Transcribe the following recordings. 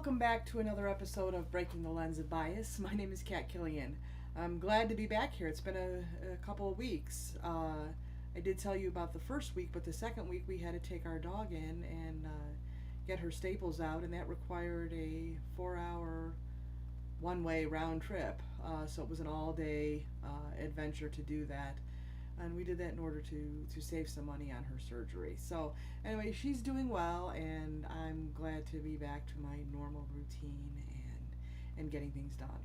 Welcome back to another episode of Breaking the Lens of Bias. My name is Kat Killian. I'm glad to be back here. It's been a couple of weeks. I did tell you about the first week, but the second week we had to take our dog in and get her staples out, and that required a 4-hour one-way round trip. So it was an all-day adventure to do that. And we did that in order to save some money on her surgery. So anyway, she's doing well, and I'm glad to be back to my normal routine and getting things done.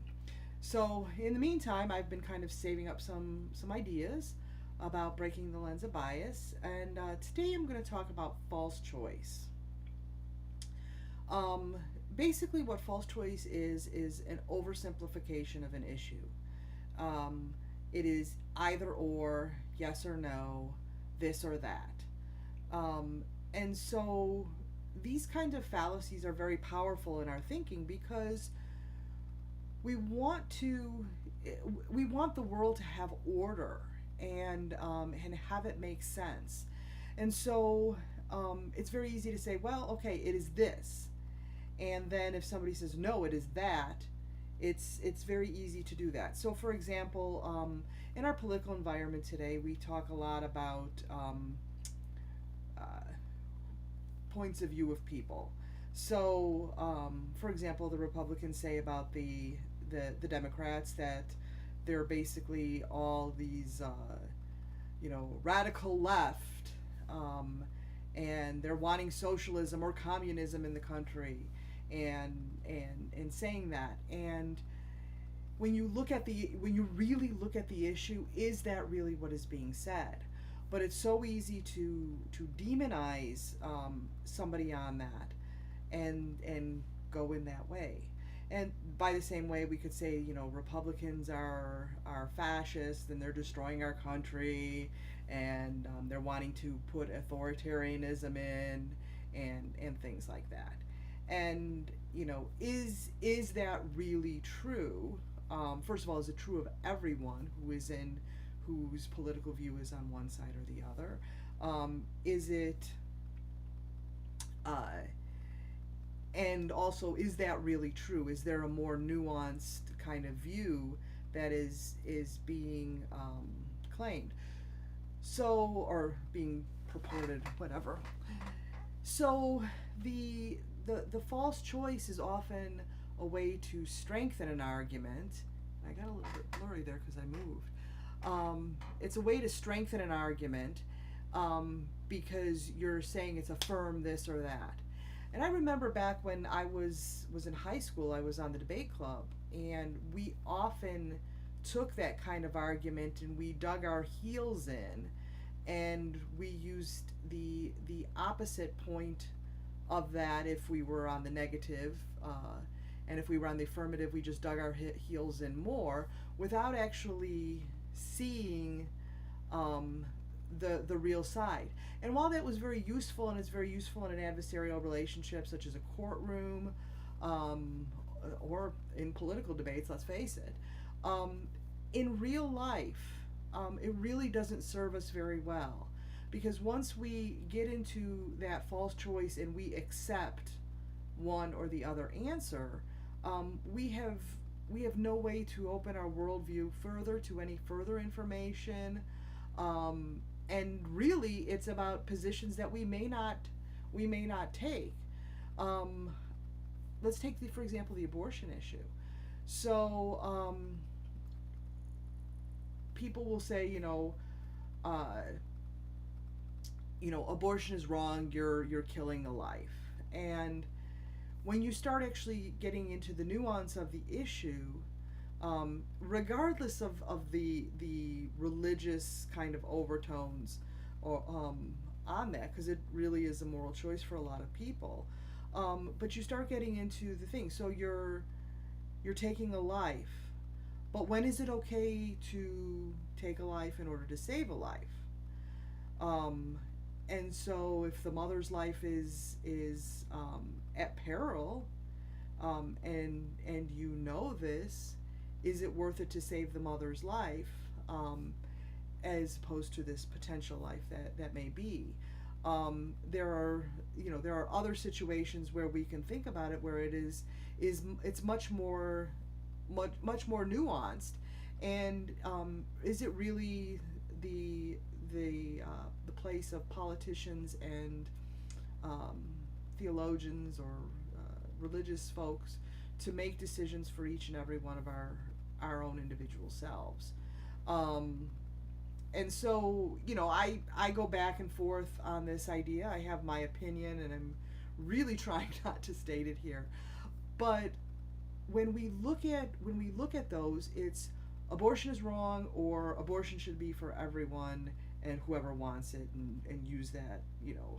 So in the meantime, I've been kind of saving up some ideas about breaking the lens of bias, and today I'm going to talk about false choice. Basically, what false choice is an oversimplification of an issue. It is either or, yes or no, this or that. And so these kinds of fallacies are very powerful in our thinking because we want the world to have order and have it make sense. And so it's very easy to say, well, okay, it is this. And then if somebody says, no, it is that, it's very easy to do that. So, for example, in our political environment today, we talk a lot about points of view of people. So, for example, the Republicans say about the Democrats that they're basically all these, radical left, and they're wanting socialism or communism in the country. And saying that, and when you really look at the issue, is that really what is being said? But it's so easy to demonize somebody on that and go in that way. And by the same way, we could say, Republicans are fascists and they're destroying our country, and they're wanting to put authoritarianism in and things like that. And is that really true? First of all, is it true of everyone whose political view is on one side or the other? Is it and also, is that really true? Is there a more nuanced kind of view that is being claimed? So, or being purported, whatever. So the false choice is often a way to strengthen an argument. I got a little bit blurry there because I moved. It's a way to strengthen an argument because you're saying it's affirm this or that. And I remember back when I was in high school, I was on the debate club, and we often took that kind of argument and we dug our heels in, and we used the opposite point of that if we were on the negative, and if we were on the affirmative, we just dug our heels in more without actually seeing the real side. And while that was very useful, and it's very useful in an adversarial relationship such as a courtroom, or in political debates, let's face it, in real life, it really doesn't serve us very well. Because once we get into that false choice and we accept one or the other answer, we have no way to open our worldview further to any further information, and really it's about positions that we may not take. Let's take for example, the abortion issue. So people will say, abortion is wrong, you're killing a life. And when you start actually getting into the nuance of the issue, regardless of the religious kind of overtones or on that, because it really is a moral choice for a lot of people, but you start getting into the thing. So you're taking a life, but when is it okay to take a life in order to save a life? And so if the mother's life is at peril, and this, is it worth it to save the mother's life, as opposed to this potential life that may be? There are, there are other situations where we can think about it where it's much more nuanced. And is it really the the place of politicians and um, theologians or religious folks to make decisions for each and every one of our own individual selves? Um, and so, I go back and forth on this idea. I have my opinion, and I'm really trying not to state it here. But when we look at those, it's abortion is wrong, or abortion should be for everyone and whoever wants it, and use that,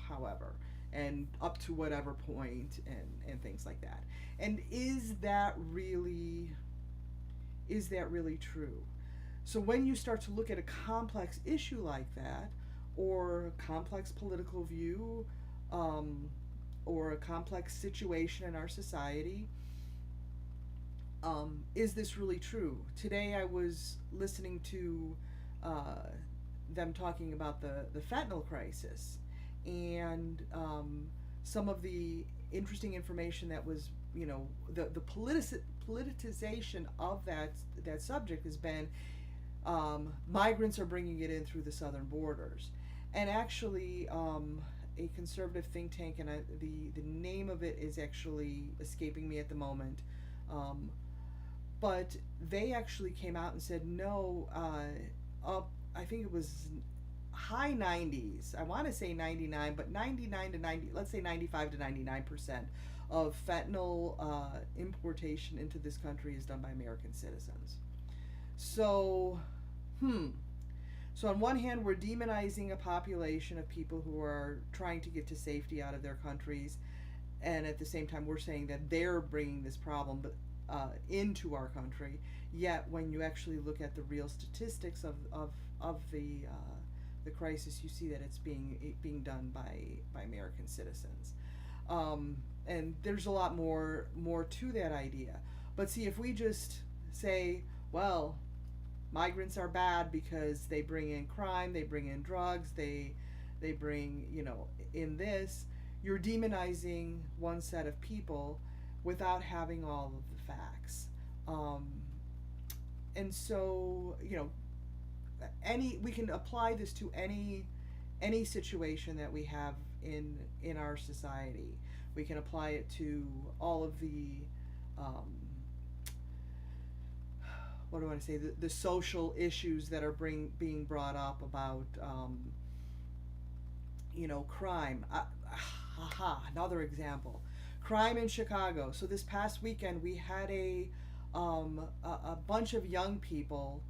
however, and up to whatever point, and things like that. And is that really true? So when you start to look at a complex issue like that, or a complex political view, um, or a complex situation in our society, is this really true? Today I was listening to uh, them talking about the fentanyl crisis, and some of the interesting information that was, the politicization of that subject has been, migrants are bringing it in through the southern borders. And actually, a conservative think tank, and the name of it is actually escaping me at the moment, um, but they actually came out and said no. Up, I think it was high 90s. I want to say 99, but 99 to 90. Let's say 95 to 99% of fentanyl importation into this country is done by American citizens. So, hmm. So on one hand, we're demonizing a population of people who are trying to get to safety out of their countries, and at the same time, we're saying that they're bringing this problem, into our country. Yet, when you actually look at the real statistics of the crisis, you see that it's being done by American citizens. And there's a lot more to that idea. But see, if we just say, well, migrants are bad because they bring in crime, they bring in drugs, they bring, in this, you're demonizing one set of people without having all of the facts. Um, and so, any we can apply this to any situation that we have in our society. We can apply it to all of the what do I want to say, the social issues that are being brought up about crime. Another example, crime in Chicago. So this past weekend we had a bunch of young people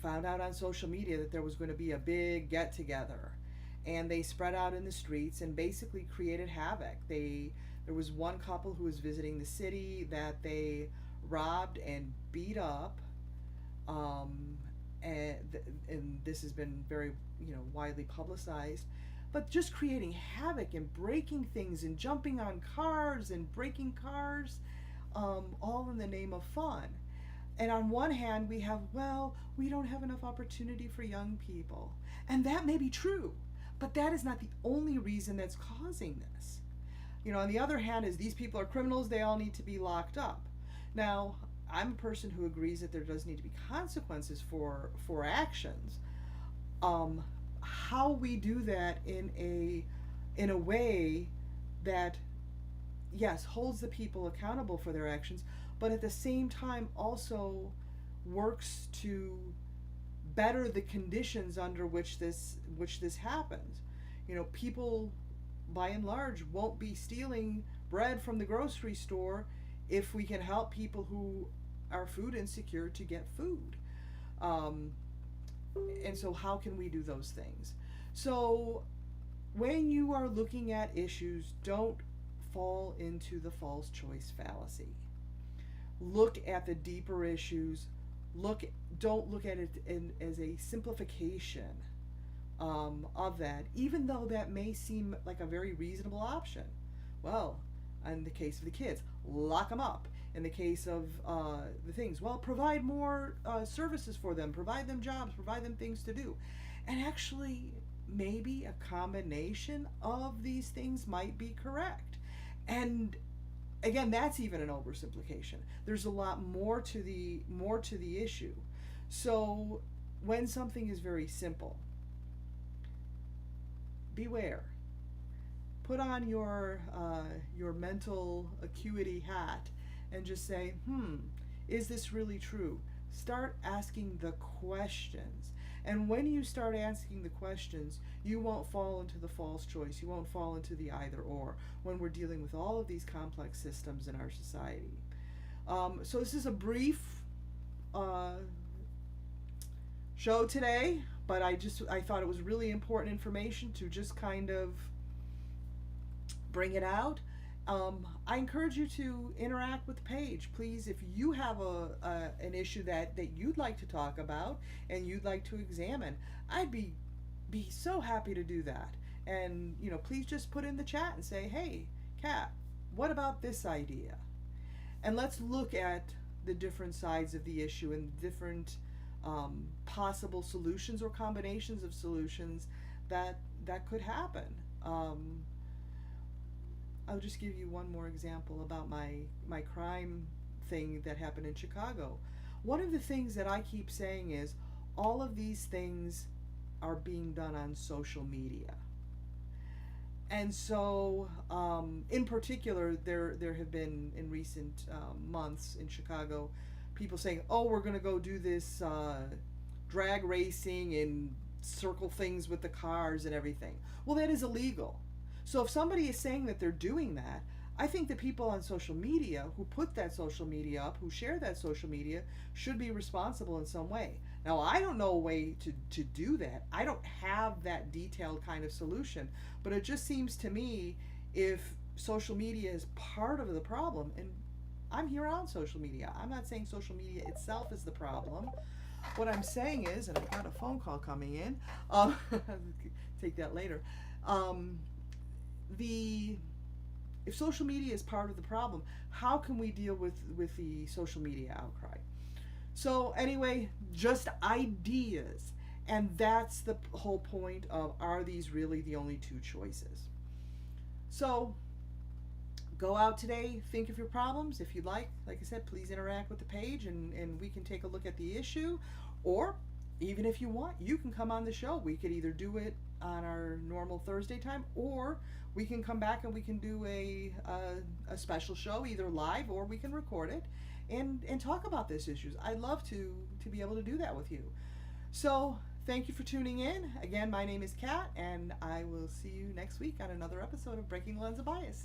found out on social media that there was going to be a big get together, and they spread out in the streets and basically created havoc. There was one couple who was visiting the city that they robbed and beat up, um, and this has been very widely publicized. But just creating havoc and breaking things and jumping on cars and breaking cars, all in the name of fun. And on one hand, we have, well, we don't have enough opportunity for young people. And that may be true, but that is not the only reason that's causing this. On the other hand, is these people are criminals, they all need to be locked up. Now, I'm a person who agrees that there does need to be consequences for actions. How we do that in a way that, yes, holds the people accountable for their actions, but at the same time also works to better the conditions under which this happens. People by and large won't be stealing bread from the grocery store if we can help people who are food insecure to get food. Um, and so how can we do those things? So when you are looking at issues, don't fall into the false choice fallacy. Look at the deeper issues. Don't look at it as a simplification of that, even though that may seem like a very reasonable option. Well, in the case of the kids, lock them up. In the case of the things, well, provide more services for them, provide them jobs, provide them things to do. And actually, maybe a combination of these things might be correct. And again, that's even an oversimplification. There's a lot more to the issue. So when something is very simple, beware. Put on your mental acuity hat and just say, is this really true? Start asking the questions. And when you start asking the questions, you won't fall into the false choice. You won't fall into the either or when we're dealing with all of these complex systems in our society. So this is a brief uh, show today, but I thought it was really important information to just kind of bring it out. I encourage you to interact with the page. Please, if you have an issue that you'd like to talk about and you'd like to examine, I'd be so happy to do that. And please just put in the chat and say, "Hey, Kat, what about this idea?" And let's look at the different sides of the issue and different possible solutions or combinations of solutions that could happen. I'll just give you one more example about my crime thing that happened in Chicago. One of the things that I keep saying is all of these things are being done on social media. And so, in particular, there have been in recent months in Chicago people saying, "Oh, we're going to go do this drag racing and circle things with the cars and everything." Well, that is illegal. So if somebody is saying that they're doing that, I think the people on social media who put that social media up, who share that social media, should be responsible in some way. Now, I don't know a way to do that. I don't have that detailed kind of solution. But it just seems to me if social media is part of the problem, and I'm here on social media, I'm not saying social media itself is the problem. What I'm saying is, and I've got a phone call coming in, take that later. Um, the if social media is part of the problem, how can we deal with the social media outcry? So anyway, just ideas, and that's the whole point of, are these really the only two choices? So go out today, think of your problems. If you'd like I said, please interact with the page, and we can take a look at the issue. Or even if you want, you can come on the show. We could either do it on our normal Thursday time, or we can come back and we can do a special show, either live or we can record it and talk about these issues. I'd love to be able to do that with you. So thank you for tuning in. Again, my name is Kat, and I will see you next week on another episode of Breaking the Lens of Bias.